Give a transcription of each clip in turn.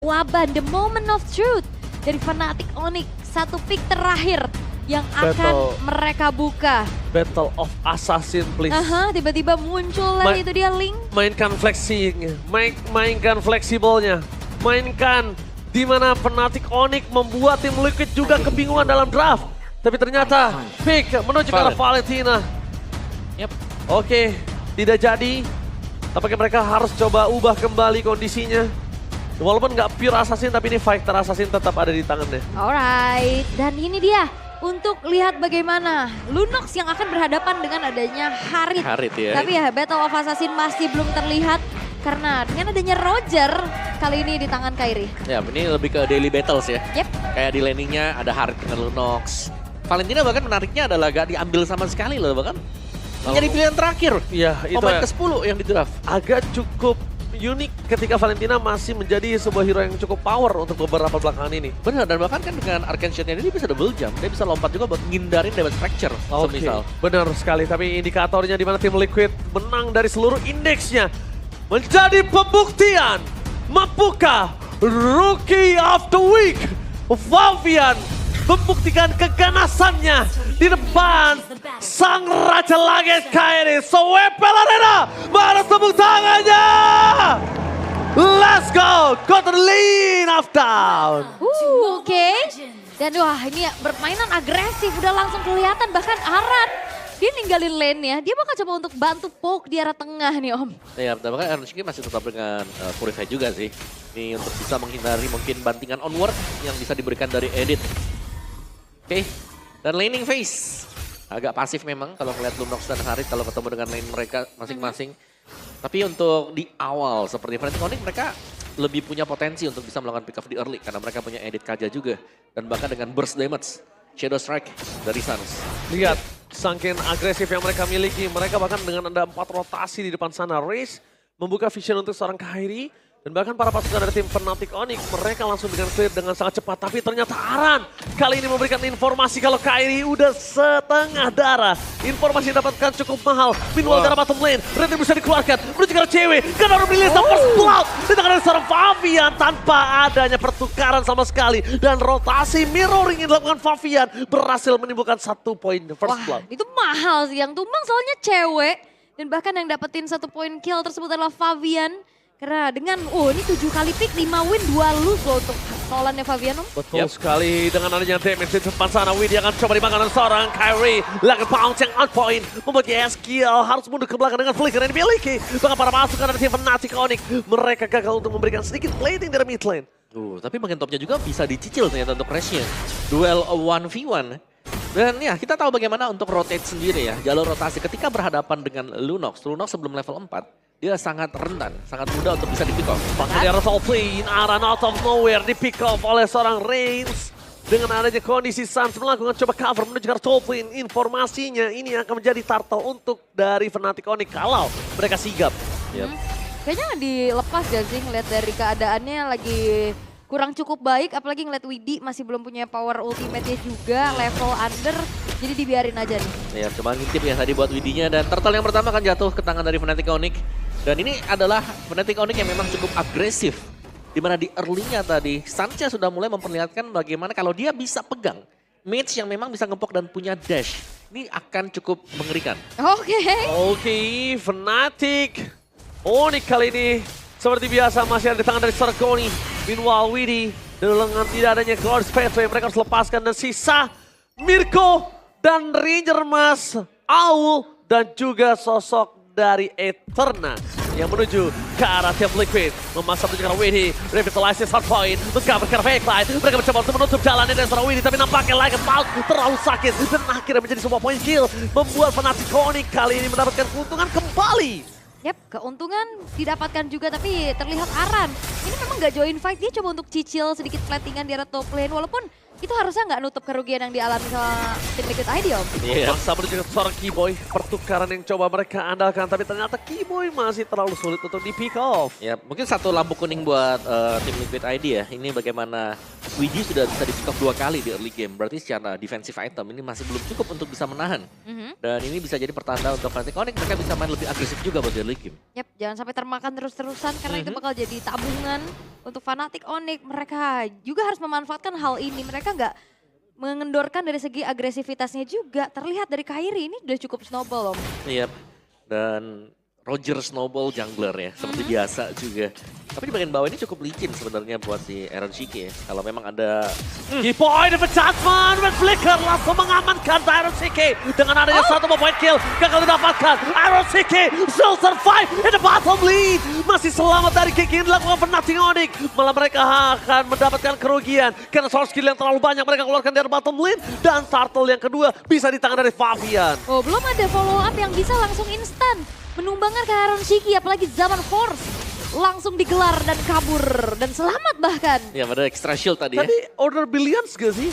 Waban, the moment of truth dari Fnatic Onyx. Satu pick terakhir yang akan mereka buka. Battle of Assassin, please. Tiba-tiba muncul lagi itu dia Link. Mainkan flexing, mainkan fleksibelnya, mainkan di mana Fnatic Onyx membuat tim Liquid juga kebingungan dalam draft. Tapi ternyata pick menuju ke arah Valentina. Oke, tidak jadi. Tampaknya mereka harus coba ubah kembali kondisinya. Walaupun nggak pure assassin, tapi ini fighter assassin tetap ada di tangannya. Alright, dan ini dia untuk lihat bagaimana Lunox yang akan berhadapan dengan adanya Harit. Tapi ya Battle of Assassin masih belum terlihat karena dengan adanya Roger kali ini di tangan Kairi. Ya, ini lebih ke daily battles ya. Kayak di laningnya ada Harit dengan Lunox. Valentina bahkan menariknya adalah gak diambil sama sekali loh, bahkan menjadi pilihan terakhir. Iya, itu pemain ke-10 yang di draft. Agak cukup unik ketika Valentina masih menjadi sebuah hero yang cukup power untuk beberapa belakangan ini. Benar, dan bahkan kan dengan Arcane Shot-nya dia bisa double jump. Dia bisa lompat juga buat ngindarin damage fracture. Semisal. Benar sekali, tapi indikatornya di mana tim Liquid menang dari seluruh indeksnya. Menjadi pembuktian, mampukah Rookie of the Week, Favian, membuktikan keganasannya di depan sang Raja Langit Kairi. Sewepel Arena, mana tepuk tangannya? Let's go, got the lean of down. Oke. Dan wah ini permainan agresif udah langsung kelihatan, bahkan Aran dia ninggalin lane-nya, dia bakal coba untuk bantu poke di arah tengah nih Om. Ya, bahkan Anushiki masih tetap dengan Purify juga sih. Ini untuk bisa menghindari mungkin bantingan onward yang bisa diberikan dari Edit. Oke, dan laning phase. Agak pasif memang kalau ngeliat Lunox dan Harit kalau ketemu dengan lane mereka masing-masing. Tapi untuk di awal seperti Fnatic Onyx mereka lebih punya potensi untuk bisa melakukan pick off di early. Karena mereka punya Edit Kaja juga. Dan bahkan dengan burst damage, Shadow Strike dari Suns. Lihat, saking agresif yang mereka miliki. Mereka bahkan dengan ada 4 rotasi di depan sana. Raze membuka vision untuk seorang Kairi. Dan bahkan para pasukan dari tim Fnatic Onyx, mereka langsung dengan clear dengan sangat cepat. Tapi ternyata Aran kali ini memberikan informasi kalau Kairi udah setengah darah. Informasi yang dapatkan cukup mahal. Meanwhile dari bottom lane, Red bisa dikeluarkan. Menuju ke arah cewek, karena udah rilis first blood. Di tangan dari seorang Favian tanpa adanya pertukaran sama sekali. Dan rotasi mirroring yang dilakukan Favian berhasil menimbulkan 1 poin first blood. Itu mahal sih, yang tumbang soalnya cewek. Dan bahkan yang dapetin 1 poin kill tersebut adalah Favian. Karena dengan, ini 7 kali pick, 5 win, 2 lose loh untuk soalannya Favian. Betul sekali, dengan adanya damage di depan sana, Widi akan coba dimakan oleh seorang Kairi. Lakukan bounce yang on point, membuat skill harus mundur ke belakang dengan flicker yang dimiliki. Bahkan para pasukan dari tim Fnatic Onyx, mereka gagal untuk memberikan sedikit plating dari mid lane. Tapi bagian topnya juga bisa dicicil ternyata untuk Rashnya. Duel 1v1. Dan ya kita tahu bagaimana untuk rotate sendiri ya, jalur rotasi ketika berhadapan dengan Lunox. Lunox sebelum level 4. Dia sangat rentan, sangat mudah untuk bisa di pick off. Bahkan di arah top lane, Aran out of nowhere di pick off oleh seorang Reigns. Dengan adanya kondisi Suns melakukan coba cover menuju ke arah top lane. Informasinya ini akan menjadi turtle untuk dari Fnatic Onyx kalau mereka sigap. Kayaknya nggak dilepas ya sih ngeliat dari keadaannya lagi kurang cukup baik. Apalagi ngeliat Widi masih belum punya power ultimate-nya juga, level under. Jadi dibiarin aja nih. Ya, coba ngintip ya tadi buat Widinya. Dan turtle yang pertama akan jatuh ke tangan dari Fnatic Onyx. Dan ini adalah Fnatic Onyx yang memang cukup agresif. Dimana di early-nya tadi, Sancha sudah mulai memperlihatkan bagaimana kalau dia bisa pegang mage yang memang bisa ngepok dan punya dash. Ini akan cukup mengerikan. Oke, Fnatic Onyx kali ini seperti biasa masih ada di tangan dari Sarkoni. Meanwhile Widi dengan tidak adanya Guard Pathway mereka harus lepaskan dan sisa Mirko dan Ranger Mas, Aul dan juga sosok dari Eterna yang menuju ke arah tim Liquid. Memasang menuju ke arah Widi, revitalizes hardpoint, mencover ke arah backline. Mereka mencoba untuk menutup jalannya dari seorang Widi, tapi nampaknya like Paul terlalu sakit. Dan akhirnya menjadi sebuah point kill, membuat Fnatic Onyx kali ini mendapatkan keuntungan kembali. Keuntungan didapatkan juga tapi terlihat Aran. Ini memang gak join fight, dia coba untuk cicil sedikit platingan di arah top lane. Walaupun itu harusnya nggak nutup kerugian yang dialami sama tim Liquid ID, Om. Iya. Bangsa menuju ke seorang Keyboy, pertukaran yang coba mereka andalkan, tapi ternyata Keyboy masih terlalu sulit untuk di pick off. Ya, mungkin satu lampu kuning buat tim Liquid ID ya. Ini bagaimana Widi sudah bisa di pick off 2 kali di early game. Berarti secara defensive item ini masih belum cukup untuk bisa menahan. Dan ini bisa jadi pertanda untuk Fnatic Onyx, mereka bisa main lebih agresif juga buat di early game. Yap, jangan sampai termakan terus-terusan karena itu bakal jadi tabungan untuk Fnatic Onyx. Mereka juga harus memanfaatkan hal ini. Mereka nggak mengendorkan dari segi agresivitasnya juga. Terlihat dari Kairi ini udah cukup snowball, Om. Iya, dan Roger snowball jungler ya, seperti biasa juga. Tapi di bagian bawah ini cukup licin sebenarnya buat si Aaron Shiki ya. Kalau memang ada Keyboy dapat judgment, Red Flicker langsung mengamankan Iron Shiki. Dengan adanya satu point kill, gagal didapatkan. Iron Shiki still survive in the bottom lead. Masih selamat dari kick yang dilakukan Fnatic Onyx. Malah mereka akan mendapatkan kerugian. Karena source skill yang terlalu banyak mereka keluarkan dari bottom lane. Dan turtle yang kedua bisa di tangan dari Fabian. Oh, belum ada follow up yang bisa langsung instan menumbangkan ke Aaron Shiki, apalagi zaman Force. Langsung digelar dan kabur dan selamat bahkan. ya pada extra shield tadi ya. Tadi order Billions gak sih?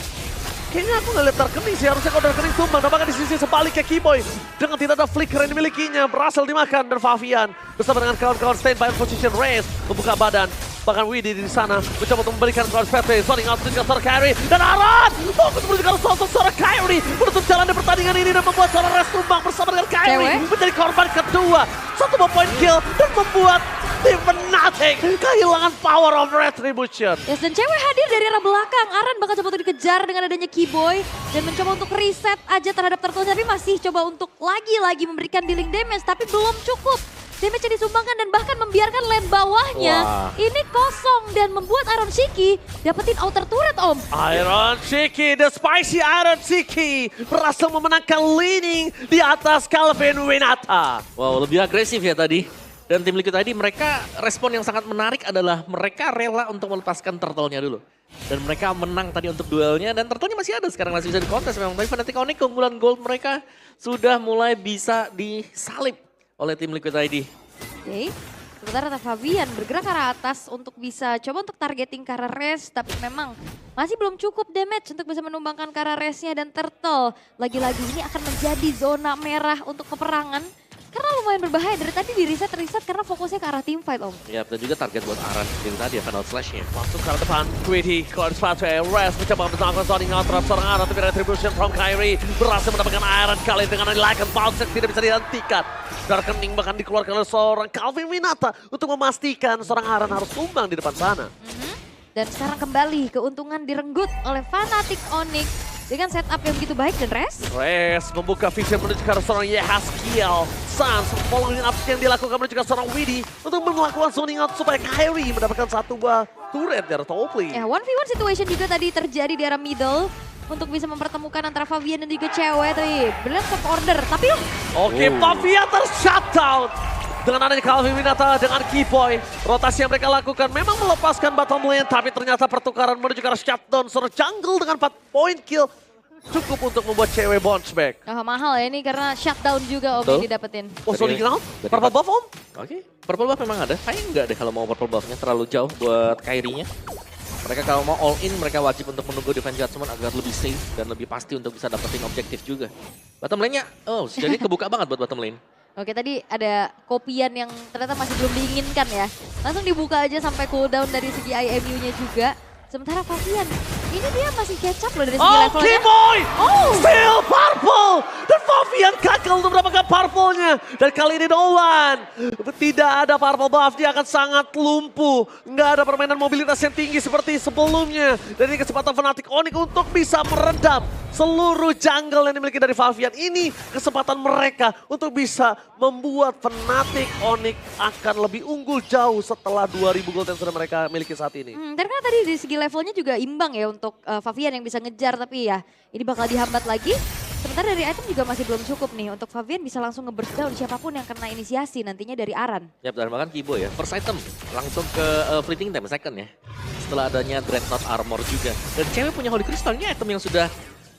Kayaknya aku nggak lihat terkening sih, harusnya order kening tumbang. Nampaknya di sisi sebaliknya Keyboy dengan tidak ada flicker yang dimilikinya berhasil dimakan dan Fabian bersama dengan kawan-kawan standby position race membuka badan. Bahkan Widi di sana mencoba untuk memberikan cross pathway, sorting out dengan seorang Kairi dan Aran fokus menuju ke sosok seorang Kairi menutup jalan di pertandingan ini dan membuat seorang Res tumbang bersama dengan Kairi menjadi korban kedua. Satu point kill dan membuat tim Fnatic kehilangan power of retribution. Yes, dan cewek hadir dari arah belakang. Aran bakal coba untuk dikejar dengan adanya Keyboy dan mencoba untuk reset aja terhadap turtle, tapi masih coba untuk lagi-lagi memberikan dealing damage, tapi belum cukup. Damage yang disumbangkan dan bahkan membiarkan lane bawahnya ini kosong dan membuat Iron Shiki dapetin outer turret, Om. Iron Shiki, the spicy Iron Shiki berhasil memenangkan leading di atas Calvin Winata. Wow, lebih agresif ya tadi. Dan tim Liquid ID mereka respon yang sangat menarik adalah mereka rela untuk melepaskan turtle-nya dulu. Dan mereka menang tadi untuk duelnya dan turtle-nya masih ada sekarang, masih bisa dikontes memang. Tapi Fnatic Onyx keunggulan gold mereka sudah mulai bisa disalip oleh tim Liquid ID. Oke, sementara Fabian bergerak ke arah atas untuk bisa coba untuk targeting ke arah Res, tapi memang masih belum cukup damage untuk bisa menumbangkan ke arah Resnya dan Turtle. Lagi-lagi ini akan menjadi zona merah untuk peperangan. Karena lumayan berbahaya, dari tadi di reset karena fokusnya ke arah teamfight, Om. Ya, dan juga target buat Aran dari tadi ya, final slash-nya. Masuk ke arah depan, Greedy, Cloud Pathway, Res mencoba bersama zoning out terhadap seorang Aran, tapi retribution from Kairi berhasil mendapatkan Aran kali dengan dilakukan bounce tidak bisa dihentikan. Darkening bahkan dikeluarkan oleh seorang Calvin Winata untuk memastikan seorang Aran harus tumbang di depan sana. Dan sekarang kembali keuntungan direnggut oleh Fnatic Onyx dengan setup yang begitu baik dan Res membuka vision menuju ke arah seorang Yehaskiel. Sans following up yang dilakukan menuju ke seorang Widi untuk melakukan zoning out supaya Kairi mendapatkan satu buah turret dari top lane. Ya, 1v1 situation juga tadi terjadi di arah middle untuk bisa mempertemukan antara Fabian dan juga cewek tadi. Benar top order, tapi Oke, Fabian ter-shutdown. Dengan adanya Calvin Winata dengan Keyboy, rotasi yang mereka lakukan memang melepaskan bottom lane, tapi ternyata pertukaran menuju ke arah shutdown seorang jungle dengan 4 point kill cukup untuk membuat cewek bounce back. Mahal ya ini karena shutdown juga, Om, yang didapetin. Oh, sorry, out? Purple buff, Om? Oke, purple buff memang ada. Kayaknya enggak deh kalau mau purple buffnya, terlalu jauh buat Kairi-nya. Mereka kalau mau all in, mereka wajib untuk menunggu defense judgment agar lebih safe dan lebih pasti untuk bisa dapetin objektif juga. Bottom lane-nya, jadi kebuka banget buat bottom lane. Oke, tadi ada kopian yang ternyata masih belum diinginkan ya. Langsung dibuka aja sampai cooldown dari segi IMU-nya juga. Sementara Fabian, ini dia masih catch up loh dari segi levelnya. Keyboy! Still purple! Dan Fabian gagal untuk mendapatkan purple-nya. Dan kali ini Nolan tidak ada purple buff, dia akan sangat lumpuh. Nggak ada permainan mobilitas yang tinggi seperti sebelumnya. Dan ini kesempatan Fnatic Onyx untuk bisa meredam seluruh jungle yang dimiliki dari Fabian. Ini kesempatan mereka untuk bisa membuat Fnatic Onyx akan lebih unggul jauh setelah 2000 gold yang sudah mereka miliki saat ini. Dan kan tadi dari segi levelnya juga imbang ya untuk Fabian yang bisa ngejar, tapi ya ini bakal dihambat lagi. Sementara dari item juga masih belum cukup nih untuk Fabian bisa langsung nge-burst down siapapun yang kena inisiasi nantinya dari Aran. Yap, dan bahkan Keyboy ya, first item langsung ke fleeting time second ya. Setelah adanya Dreadnought Armor juga. Dan cewek punya Holy Crystal, ini item yang sudah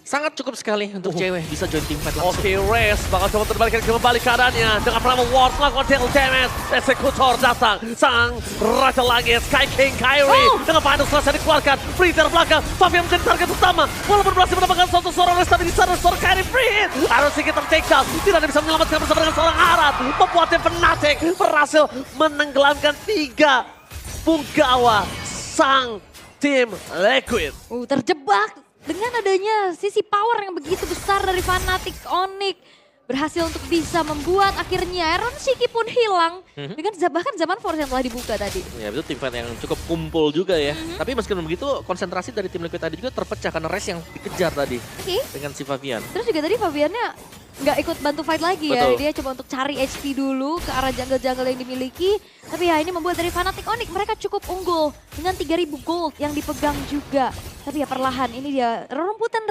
Sangat cukup sekali untuk cewek bisa join team fight langsung. Oke, Rez bakal coba terbalikan kembali keadaannya. Dengan Prama Ward melakukan deal damage. Eksekutor datang. Sang Raja Langit, Sky King Kyrie. Dengan final selesai dikeluarkan. Free dari belakang. Fabian menjadi target utama. Walaupun berhasil mendapatkan satu seorang Rez, tapi di sana seorang Kyrie free hit. Iron Siki ter-take down. Tidak ada bisa menyelamatkan bersama dengan seorang Arat. Membuatnya Fnatic berhasil menenggelamkan 3 punggawa sang tim Liquid. Terjebak dengan adanya sisi power yang begitu besar dari Fnatic Onyx. Berhasil untuk bisa membuat akhirnya Iron Shiki pun hilang. Dengan bahkan zaman Force yang telah dibuka tadi. Ya itu tim fight yang cukup kumpul juga ya. Tapi meskipun begitu konsentrasi dari tim Liquid tadi juga terpecah karena Rez yang dikejar tadi. Dengan si Fabian. Terus juga tadi Fabiannya nggak ikut bantu fight lagi ya. Dia coba untuk cari HP dulu ke arah jungle-jungle yang dimiliki. Tapi ya ini membuat dari Fnatic Onyx mereka cukup unggul. Dengan 3000 gold yang dipegang juga. Tapi ya perlahan ini dia rerumputan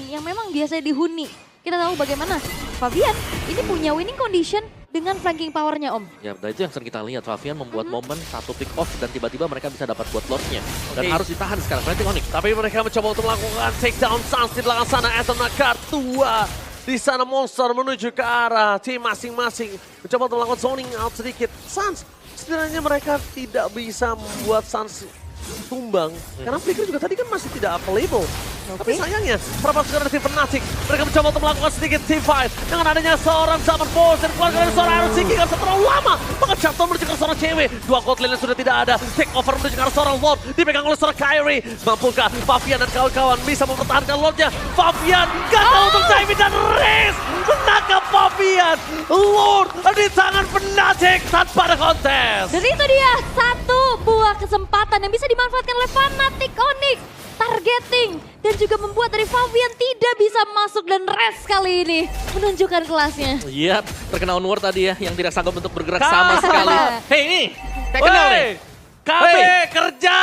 yang memang biasanya dihuni. Kita tahu bagaimana Fabian ini punya winning condition dengan flanking powernya Om. Ya, dan itu yang sering kita lihat. Fabian membuat momen satu pick off dan tiba-tiba mereka bisa dapat buat lordnya. Dan harus ditahan sekarang Fnatic Onyx. Tapi mereka mencoba untuk melakukan takedown Suns di belakang sana. Eternal tua. Di sana Monster menuju ke arah tim masing-masing. Mencoba untuk melakukan zoning out sedikit. Suns, setidaknya mereka tidak bisa membuat Suns tumbang. Karena Flicker juga tadi kan masih tidak available. Tapi sayangnya, berapa sekarang dari tim Fnatic. Mereka mencoba untuk melakukan sedikit team fight. Dengan adanya seorang Zaman Force dan keluarga dari seorang Iron Siki. Gak terlalu lama. Maka Jatuh menuju ke seorang cewek. 2 gold lane sudah tidak ada. Take over menuju ke arah seorang Lord. Dipegang oleh seorang Kyrie. Mampukah Fabian dan kawan-kawan bisa mempertahankan Lordnya? Fabian gagal untuk diving dan Rez menangkap Fabian. Lord di tangan Fnatic tanpa ada kontes. Dan itu dia satu buah kesempatan yang bisa dimanfaatkan oleh Fnatic Onyx. Targeting dan juga membuat dari Fabian tidak bisa masuk dan Rez kali ini menunjukkan kelasnya. Iya, terkena onward tadi ya yang tidak sanggup untuk bergerak sama sekali. Hei ini, kayak kenal nih. KB kerja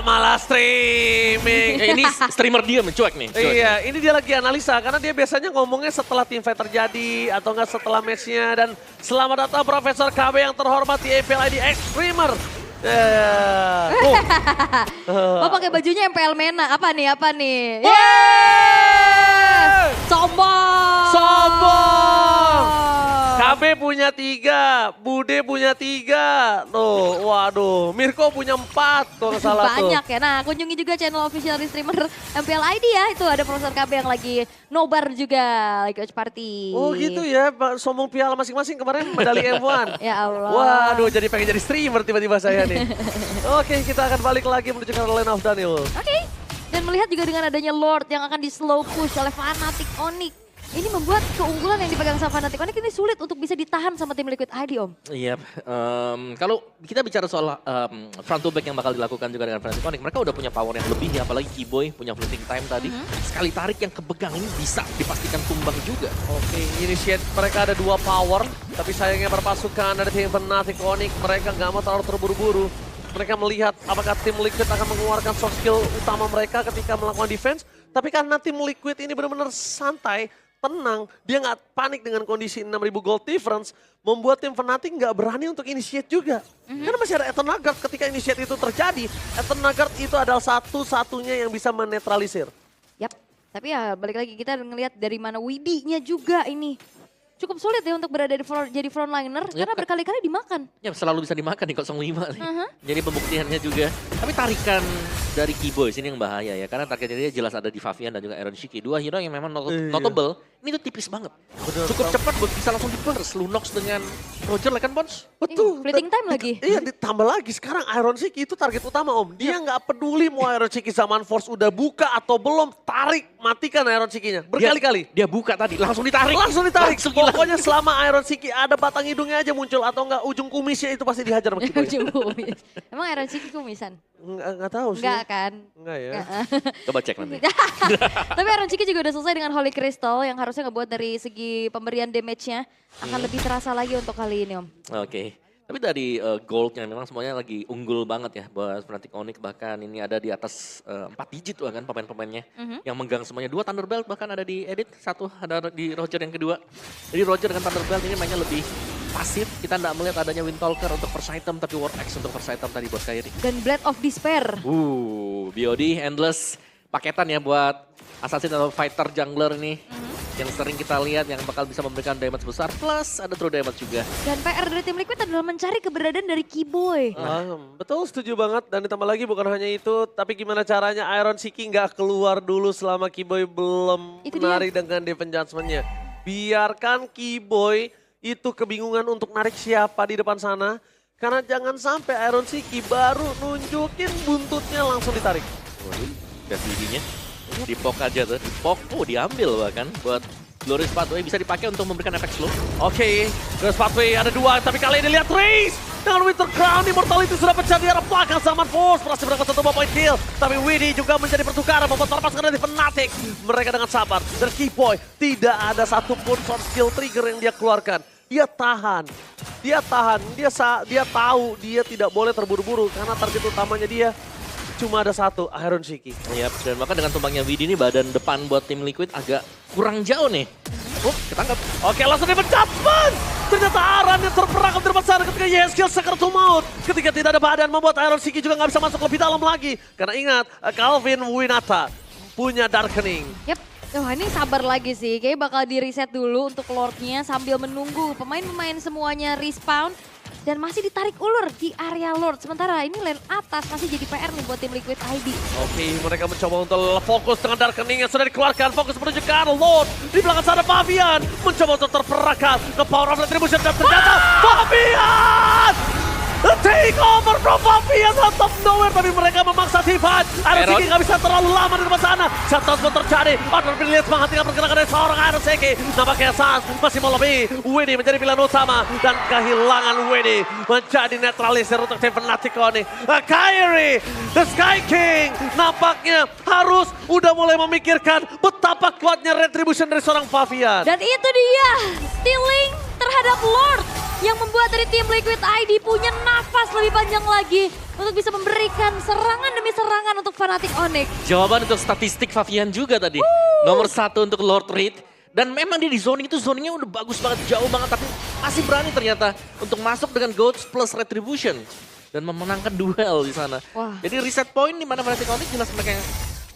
malah streaming. Ini streamer dia mencuek nih. Iya, ini dia lagi analisa karena dia biasanya ngomongnya setelah team fight terjadi atau enggak setelah matchnya. Dan selamat datang Profesor KB yang terhormat di MPL ID X-Streamer. Oh pakai bajunya MPL Mena, apa nih? Sombong! KB punya 3, Bude punya 3. Tuh, waduh, Mirko punya 4 kalau salah tuh. Banyak ya. Nah, kunjungi juga channel official dari streamer MPL ID ya. Itu ada Profesor KB yang lagi nobar juga, lagi watch party. Oh gitu ya, sombong piala masing-masing kemarin medali M1. Ya Allah. Waduh, jadi pengen jadi streamer tiba-tiba saya nih. Oke, kita akan balik lagi menuju ke Lane of Daniel. Oke. Dan melihat juga dengan adanya Lord yang akan di slow push oleh Fnatic Onyx. Ini membuat keunggulan yang dipegang sama Fnatic Onyx ini sulit untuk bisa ditahan sama tim Liquid ID Om. Iya, kalau kita bicara soal front to back yang bakal dilakukan juga dengan Fnatic Onyx, mereka udah punya power yang lebih ya, apalagi Keyboy punya fleeting time tadi. Sekali tarik yang kepegang ini bisa dipastikan tumbang juga. Oke, initiate mereka ada 2 power, tapi sayangnya berpasukan dari tim Fnatic Onyx, mereka nggak mau terlalu terburu-buru. Mereka melihat apakah tim Liquid akan mengeluarkan soft skill utama mereka ketika melakukan defense, tapi karena tim Liquid ini benar-benar santai, tenang, dia nggak panik dengan kondisi 6.000 gold difference, membuat tim Fnatic nggak berani untuk initiate juga. Karena masih ada Eternal Guard ketika initiate itu terjadi, Eternal Guard itu adalah satu-satunya yang bisa menetralisir. Yap, tapi ya balik lagi kita ngelihat dari mana Widi-nya juga ini. Cukup sulit ya untuk berada di jadi frontliner karena berkali-kali dimakan. Ya selalu bisa dimakan di 05 nih. Jadi pembuktiannya juga. Tapi tarikan dari Keyboy sini yang bahaya ya. Karena targetnya dia jelas ada di Fabian dan juga Iron Shiki. 2 hero yang memang notable. Ini tuh tipis banget. Cukup cepat buat bisa langsung di-burst. Lunox dengan Roger lah kan Bons? Betul. Fleeting time lagi. Iya ditambah lagi sekarang Iron Shiki itu target utama Om. Dia nggak peduli mau Iron Shiki Zaman Force udah buka atau belum. Tarik, matikan Iron Shiki-nya. Berkali-kali. Dia buka tadi, langsung ditarik. Langsung ditarik. Pokoknya selama Iron Shiki ada batang hidungnya aja muncul atau enggak ujung kumisnya itu pasti dihajar sama Keyboy. Ujung kumis. Emang Iron Shiki kumisan? Enggak tahu sih. Enggak kan? Enggak ya. Coba cek nanti. Tapi Iron Shiki juga udah selesai dengan Holy Crystal yang harusnya ngebuat dari segi pemberian damage-nya akan lebih terasa lagi untuk kali ini Om. Oke. Tapi dari goldnya memang semuanya lagi unggul banget ya buat Fnatic Onyx, bahkan ini ada di atas 4 digit bahkan pemain-pemainnya yang megang semuanya. 2 Thunderbelt bahkan ada di Edit, 1 ada di Roger yang kedua. Jadi Roger dengan Thunderbelt ini mainnya lebih pasif, kita tidak melihat adanya Windtalker untuk first item tapi War Axe untuk first item tadi buat Kyrie. Dan Blade of Despair. BOD Endless paketan ya buat assassin atau fighter jungler nih. Yang sering kita lihat yang bakal bisa memberikan damage besar. Plus ada true damage juga. Dan PR dari tim Liquid adalah mencari keberadaan dari Keyboy. Betul, setuju banget. Dan ditambah lagi bukan hanya itu, tapi gimana caranya Iron Siki nggak keluar dulu selama Keyboy belum menarik dengan defense judgment-nya. Biarkan Keyboy itu kebingungan untuk narik siapa di depan sana. Karena jangan sampai Iron Siki baru nunjukin buntutnya langsung ditarik. Waduh, lihat videonya. Dipok aja tuh, dipok, diambil bahkan buat Glorious Pathway bisa dipakai untuk memberikan efek slow. Oke, Glorious Pathway ada 2, tapi kali ini lihat Raze dengan Winter Crown, Immortality sudah pecah di arah belakang Zaman Force, berhasil berangkat 1 point kill, tapi Widdy juga menjadi pertukaran, membuat terlepaskan dari Fnatic. Mereka dengan sabar, dan Keyboy tidak ada satupun short skill trigger yang dia keluarkan. Dia tahan, dia tahu dia tidak boleh terburu-buru karena target utamanya dia cuma ada satu, Iron Siki. Yap, dan bahkan dengan tumbangnya Widdy ini badan depan buat tim Liquid agak kurang jauh nih. Ketangkap. Oke, langsung dapat judgment. Ternyata Aran yang terperangkap di depan sana ketika Yeskiel Secret to Maut. Ketika tidak ada badan membuat Iron Siki juga nggak bisa masuk lebih dalam lagi. Karena ingat, Calvin Winata punya Darkening. Yap. Wah ini sabar lagi sih, kayaknya bakal di reset dulu untuk Lordnya sambil menunggu pemain-pemain semuanya respawn. Dan masih ditarik ulur di area Lord. Sementara ini lane atas masih jadi PR nih buat tim Liquid ID. Oke, mereka mencoba untuk fokus dengan Darkening yang sudah dikeluarkan. Fokus menuju ke arah Lord. Di belakang sana Fabian mencoba untuk terperangkap ke Power of Retribution. Dan ternyata Fabian! The takeover from Fabian out of nowhere. Tapi mereka memaksa divide. Iron Siki nggak bisa terlalu lama di depan sana. Shutdown pun terjadi. Order pilihan semangat tinggal pergerakan dari seorang Iron Siki. Nampaknya Sans masih mau lebih. Widdy menjadi pilihan utama. Dan kehilangan Widdy menjadi netralisir untuk tim Fnatic ini. Kyrie, the Sky King. Nampaknya harus udah mulai memikirkan betapa kuatnya retribution dari seorang Fabian. Dan itu dia, stealing terhadap Lord. Yang membuat dari tim Liquid ID punya nafas lebih panjang lagi untuk bisa memberikan serangan demi serangan untuk Fnatic Onyx. Jawaban untuk statistik Fabian juga tadi. Nomor 1 untuk Lord Reed. Dan memang dia di zoning itu zoningnya udah bagus banget, jauh banget. Tapi masih berani ternyata untuk masuk dengan Goats plus Retribution. Dan memenangkan duel di sana. Wah. Jadi reset point di mana Fnatic Onyx jelas mereka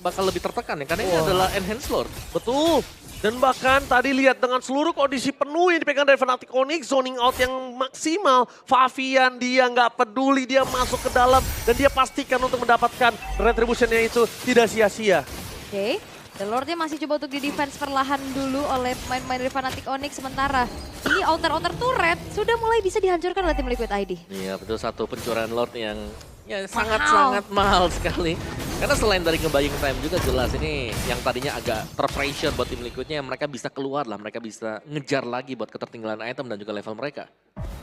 bakal lebih tertekan ya. Karena ini adalah Enhanced Lord. Betul. Dan bahkan tadi lihat dengan seluruh kondisi penuh yang dipegang dari Fnatic Onyx, zoning out yang maksimal. Fabian dia nggak peduli, dia masuk ke dalam dan dia pastikan untuk mendapatkan retributionnya itu tidak sia-sia. Oke, dan Lordnya masih coba untuk di-defense perlahan dulu oleh pemain-pemain dari Fnatic Onyx. Sementara ini outer turret sudah mulai bisa dihancurkan oleh tim Liquid ID. Iya betul, satu pencurian Lord yang ya sangat-sangat mahal sekali. Karena selain dari nge-buying time juga jelas ini yang tadinya agak terpressure buat tim Liquidnya, mereka bisa keluar lah, mereka bisa ngejar lagi buat ketertinggalan item dan juga level mereka.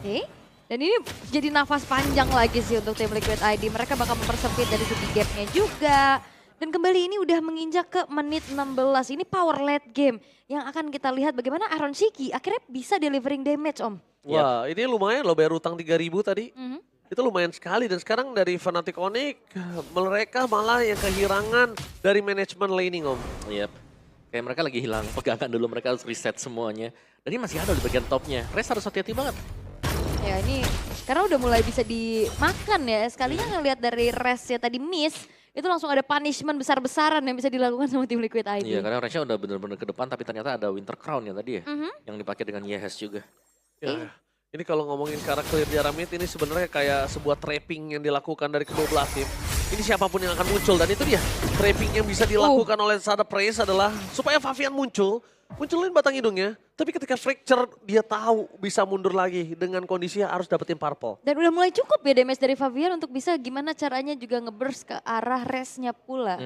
Oke, dan ini jadi nafas panjang lagi sih untuk tim Liquid ID. Mereka bakal mempersempit dari segi gapnya juga. Dan kembali ini udah menginjak ke menit 16. Ini power late game yang akan kita lihat bagaimana Iron Siki akhirnya bisa delivering damage, Om. Wah, ini lumayan loh bayar utang 3.000 tadi. Itu lumayan sekali dan sekarang dari Fnatic Onyx mereka malah yang kehilangan dari manajemen laning, Om. Yap. Kayak mereka lagi hilang pegangan dulu, mereka harus reset semuanya. Dan ini masih ada di bagian topnya. Rest harus hati-hati banget. Ya ini karena udah mulai bisa dimakan ya. Sekalinya ngelihat dari Rest ya tadi miss, itu langsung ada punishment besar-besaran yang bisa dilakukan sama tim Liquid ID. Iya, karena Restnya udah bener-bener ke depan tapi ternyata ada Winter Crown ya tadi ya. Yang dipakai dengan Yehes juga. Ya. Ini kalau ngomongin karakter Jaramid ini sebenarnya kayak sebuah trapping yang dilakukan dari kedua belah tim. Ini siapapun yang akan muncul dan itu dia. Trapping yang bisa dilakukan oleh Sada Praise adalah supaya Fabian munculin batang hidungnya. Tapi ketika Fracture dia tahu bisa mundur lagi dengan kondisinya harus dapetin purple. Dan udah mulai cukup ya damage dari Fabian untuk bisa gimana caranya juga nge-burst ke arah Restnya pula.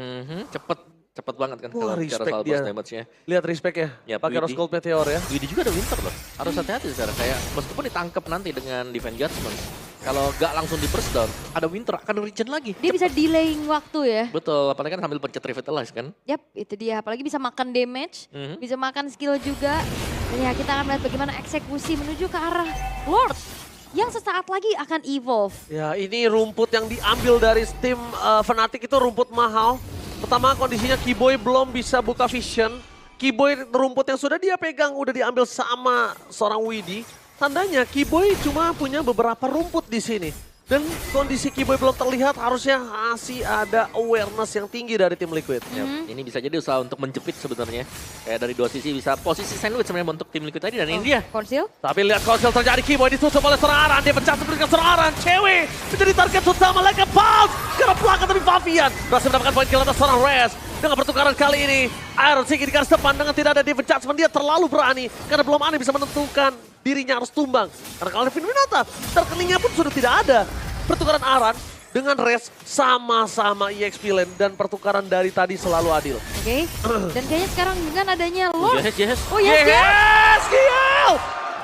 Cepet banget kan Wah, kalau bicara soal burst damage-nya. Lihat respect ya, Ya, pakai Rose Gold Meteor ya. Widdy juga ada Winter loh, harus hati-hati sekarang. Kayak meskipun ditangkap nanti dengan Defense Judgment, kalau gak langsung di burst down, ada Winter akan regen lagi. Dia bisa delaying waktu ya. Betul, apalagi kan sambil pencet Revitalize kan. Yap, itu dia. Apalagi bisa makan damage, bisa makan skill juga. Dan ya kita akan melihat bagaimana eksekusi menuju ke arah Lord yang sesaat lagi akan evolve. Ya ini rumput yang diambil dari tim Fnatic itu rumput mahal. Pertama kondisinya Keyboy belum bisa buka vision. Keyboy rumput yang sudah dia pegang udah diambil sama seorang Widdy. Tandanya Keyboy cuma punya beberapa rumput di sini. Dan kondisi Kiboy belum terlihat, harusnya masih ada awareness yang tinggi dari tim Liquid. Ini bisa jadi usaha untuk menjepit sebenarnya. Kayak dari dua sisi bisa posisi sandwich sebenarnya untuk tim Liquid tadi dan ini dia. Konsil. Tapi lihat konsil terjadi, Kiboy ditutup oleh seorang Aran. Dia pecah sebelumnya seorang Aran. Cewek menjadi target utama mereka. Pulse karena belakang tapi Favian berhasil mendapatkan poin kill atas seorang Rez. Dengan pertukaran kali ini, Iron Siki di garis depan dengan tidak ada defense judgment. Dia terlalu berani karena belum ada yang bisa menentukan dirinya harus tumbang. Karena kalau Levin Winata, terkeningnya pun sudah tidak ada. Pertukaran Aran dengan Rez sama-sama EXP lane dan pertukaran dari tadi selalu adil. Oke. Dan kayaknya sekarang dengan adanya Lord. Yes. Oh yes, Kiel!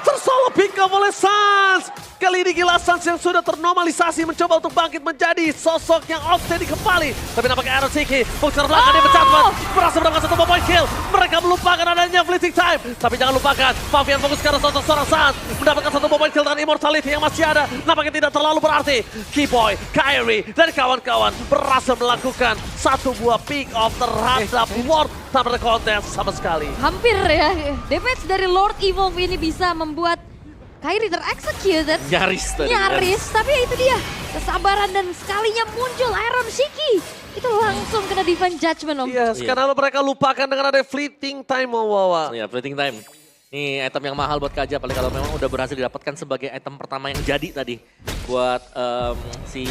Tersolo pick up oleh Sans. Kali ini gila Sans yang sudah ternormalisasi mencoba untuk bangkit menjadi sosok yang outstanding kembali. Tapi nampaknya Iron Siki, fokus ke belakang dia pecah berhasil mendapatkan satu point kill. Mereka melupakan adanya fleeting time. Tapi jangan lupakan, Favian fokus ke sosok seorang Sans. Mendapatkan satu point kill dengan immortality yang masih ada. Nampaknya tidak terlalu berarti. Kiboy, Kairi, dan kawan-kawan berhasil melakukan satu buah pick off terhadap Lord tanpa ada kontes sama sekali. Hampir ya. Damage dari Lord Evolve ini bisa membuat Kairi ter-executed. Nyaris tadi. Nyaris, tapi ya itu dia. Kesabaran dan sekalinya muncul Iron Siki. Itu langsung kena defense judgment Om. Yes, karena mereka lupakan dengan ada fleeting time Wawa. Iya, fleeting time. Ini item yang mahal buat Kaja, apalagi kalau memang udah berhasil didapatkan sebagai item pertama yang jadi tadi. Buat si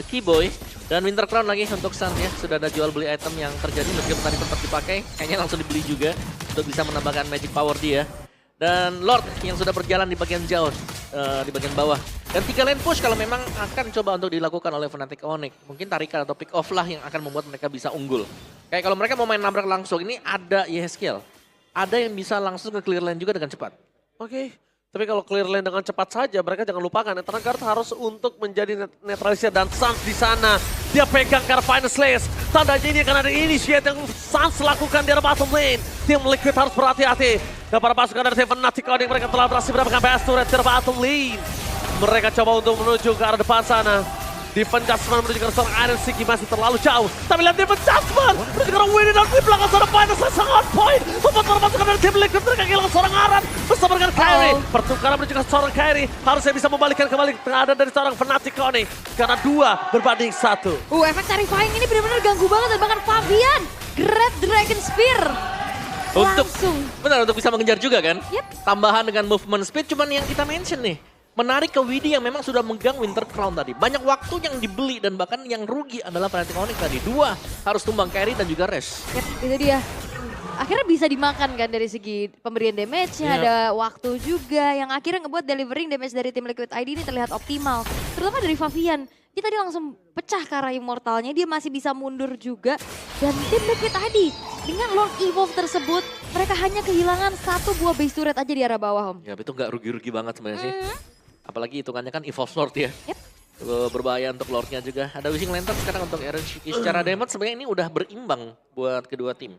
Kiboy. Dan Winter Crown lagi untuk Sun ya. Sudah ada jual beli item yang terjadi meskipun tadi sempat dipakai. Kayaknya langsung dibeli juga untuk bisa menambahkan magic power dia. Dan Lord yang sudah berjalan di bagian jauh, di bagian bawah. Dan 3 lane push kalau memang akan coba untuk dilakukan oleh Fnatic Onyx. Mungkin tarikan atau pick off lah yang akan membuat mereka bisa unggul. Kayak kalau mereka mau main nabrak langsung, ini ada Yeskiel. Ada yang bisa langsung ke clear lane juga dengan cepat. Oke. Tapi kalau clear lane dengan cepat saja, mereka jangan lupakan Eternal Guard harus untuk menjadi netralisir dan Sans di sana. Dia pegang Carvine Slash. Tandanya ini akan ada initiate yang Sans lakukan di arah bottom lane. Tim Liquid harus berhati-hati. Dan para pasukan dari Fnatic Onyx mereka telah berhasil mendapatkan PS turret di arah bottom lane. Mereka coba untuk menuju ke arah depan sana. Defense Judgment menuju ke arah seorang Iron Siki masih terlalu jauh. Tapi lihat Defense Judgment menuju ke arah Winnie dan di belakang seorang Final Slash sangat point. Membuat para pasukan dari tim Liquid mereka kehilangan seorang Aran bersama dengan Kairi. Pertukaran menuju ke seorang Kairi harusnya bisa membalikkan kembali keadaan dari seorang Fnatic Onyx. Karena 2 berbanding 1. Efek terrifying ini benar-benar ganggu banget dan bahkan Favian. Great Dragon Spear. Langsung. Benar, untuk bisa mengejar juga kan? Yep. Tambahan dengan movement speed cuman yang kita mention nih. Menarik ke Widhi yang memang sudah megang Winter Crown tadi. Banyak waktu yang dibeli dan bahkan yang rugi adalah Fnatic Onyx tadi. 2 harus tumbang Kairi dan juga Rez. Yep, itu dia. Akhirnya bisa dimakan kan dari segi pemberian damage-nya, ada waktu juga yang akhirnya ngebuat delivering damage dari tim Liquid ID ini terlihat optimal. Terutama dari Favian. Dia tadi langsung pecah ke arah immortalnya, dia masih bisa mundur juga. Dan tim Liquid ID dengan Lord Evolve tersebut, mereka hanya kehilangan 1 buah base turret aja di arah bawah Om. Ya itu nggak rugi-rugi banget sebenarnya sih. Apalagi hitungannya kan Evolve Lord ya. Yep. Berbahaya untuk Lordnya juga. Ada Wishing Lantern sekarang untuk Aaron Shiki. Secara damage sebenarnya ini udah berimbang buat kedua tim.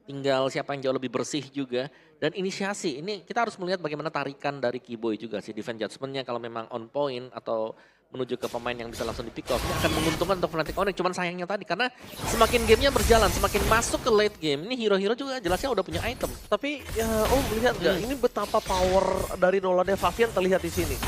Tinggal siapa yang jauh lebih bersih juga. Dan inisiasi, ini kita harus melihat bagaimana tarikan dari Kiboy juga sih. Defense judgment-nya kalau memang on point atau menuju ke pemain yang bisa langsung di pick off. Ini akan menguntungkan untuk Fnatic Onyx. Cuman sayangnya tadi karena semakin gamenya berjalan, semakin masuk ke late game. Ini hero-hero juga jelasnya udah punya item. Tapi ya lihat nggak, ini betapa power dari Nolannya Favian terlihat di sini.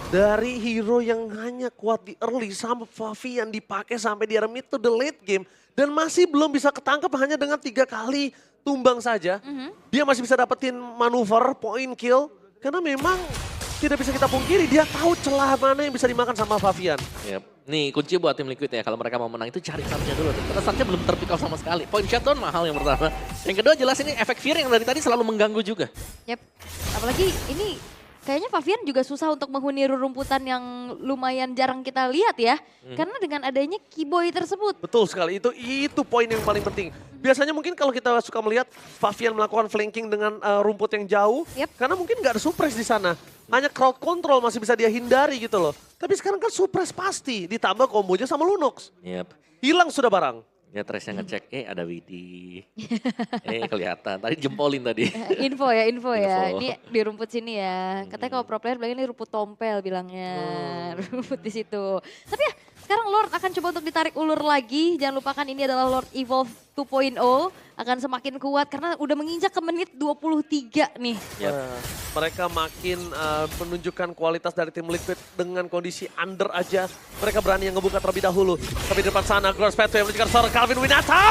Dari hero yang hanya kuat di early sampai Favian dipakai sampai di arah mid to the late game. Dan masih belum bisa ketangkep hanya dengan 3 kali tumbang saja. Dia masih bisa dapetin manuver, point kill. Karena memang tidak bisa kita pungkiri, dia tahu celah mana yang bisa dimakan sama Favian. Yep. Nih kunci buat tim Liquid ya, kalau mereka mau menang itu cari Sunnya dulu. Karena Sunnya belum terpick off sama sekali. Point shutdown mahal yang pertama. Yang kedua jelas ini efek Fear yang dari tadi selalu mengganggu juga. Yep, apalagi ini kayaknya Favian juga susah untuk menghuni rerumputan yang lumayan jarang kita lihat ya. Karena dengan adanya Kiboy tersebut. Betul sekali, itu poin yang paling penting. Biasanya mungkin kalau kita suka melihat Favian melakukan flanking dengan rumput yang jauh. Karena mungkin nggak ada suppress di sana. Hanya crowd control masih bisa dia hindari gitu loh. Tapi sekarang kan suppress pasti, ditambah kombonya sama Lunox. Yep. Hilang sudah barang. Ya Trace-nya ngecek, ada Widhi. Kelihatan, tadi jempolin tadi. Info ya. Ini di rumput sini ya. Katanya kalau pro player bilang ini rumput tompel bilangnya. Rumput di situ. Tapi ya sekarang Lord akan coba untuk ditarik ulur lagi. Jangan lupakan ini adalah Lord Evolve 2.0 akan semakin kuat karena udah menginjak ke menit 23 nih. Mereka makin menunjukkan kualitas dari tim Liquid dengan kondisi under aja. Mereka berani yang ngebuka terlebih dahulu. Tapi di depan sana, Glorious Pathway menunjukkan seorang Calvin Winata.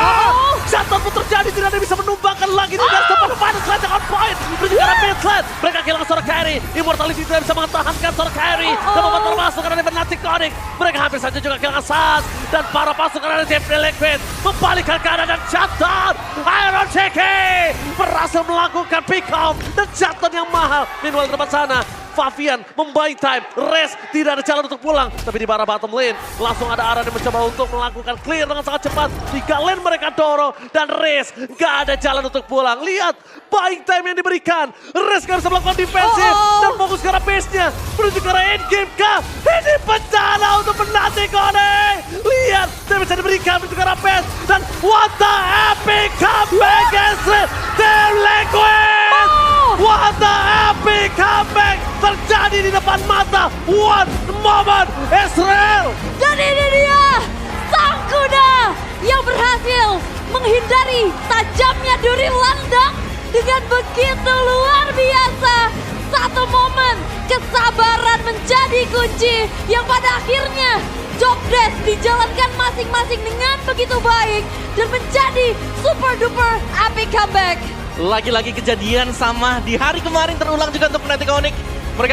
Shutdown pun terjadi, tidak ada yang bisa menumbangkan lagi. Di garis depan, final select on point. Menunjukkan Midland. Mereka kehilangan seorang Kairi. Immortality tidak bisa mengetahankan seorang Kairi. Dan membuat termasuk karena di Fnatic Connect. Mereka hampir saja juga kehilangan Sas. Dan para pasukan dari tim Liquid membalikkan keadaan dan shutdown. Iron Cheki berhasil melakukan pick off dan shutdown yang mahal. Meanwhile di depan sana, Favian membuy time, Rez tidak ada jalan untuk pulang. Tapi di arah bottom lane, langsung ada Aran yang mencoba untuk melakukan clear dengan sangat cepat. 3 lane mereka dorong dan Rez gak ada jalan untuk pulang. Lihat buying time yang diberikan. Rez gak bisa melakukan defensif dan fokus ke arah base-nya. Menuju ke arah endgame kah? Ini bencana untuk Fnatic Connect. Lihat, tidak bisa diberikan menuju ke arah base. Dan what the epic comeback against Team Liquid! What the epic comeback terjadi di depan mata. One moment Israel. Dan ini dia sang kuda yang berhasil menghindari tajamnya duri landang dengan begitu luar biasa. Satu momen kesabaran menjadi kunci yang pada akhirnya Jobdesk dijalankan masing-masing dengan begitu baik dan menjadi super duper epic comeback. Lagi-lagi kejadian sama di hari kemarin terulang juga untuk Fnatic Connect.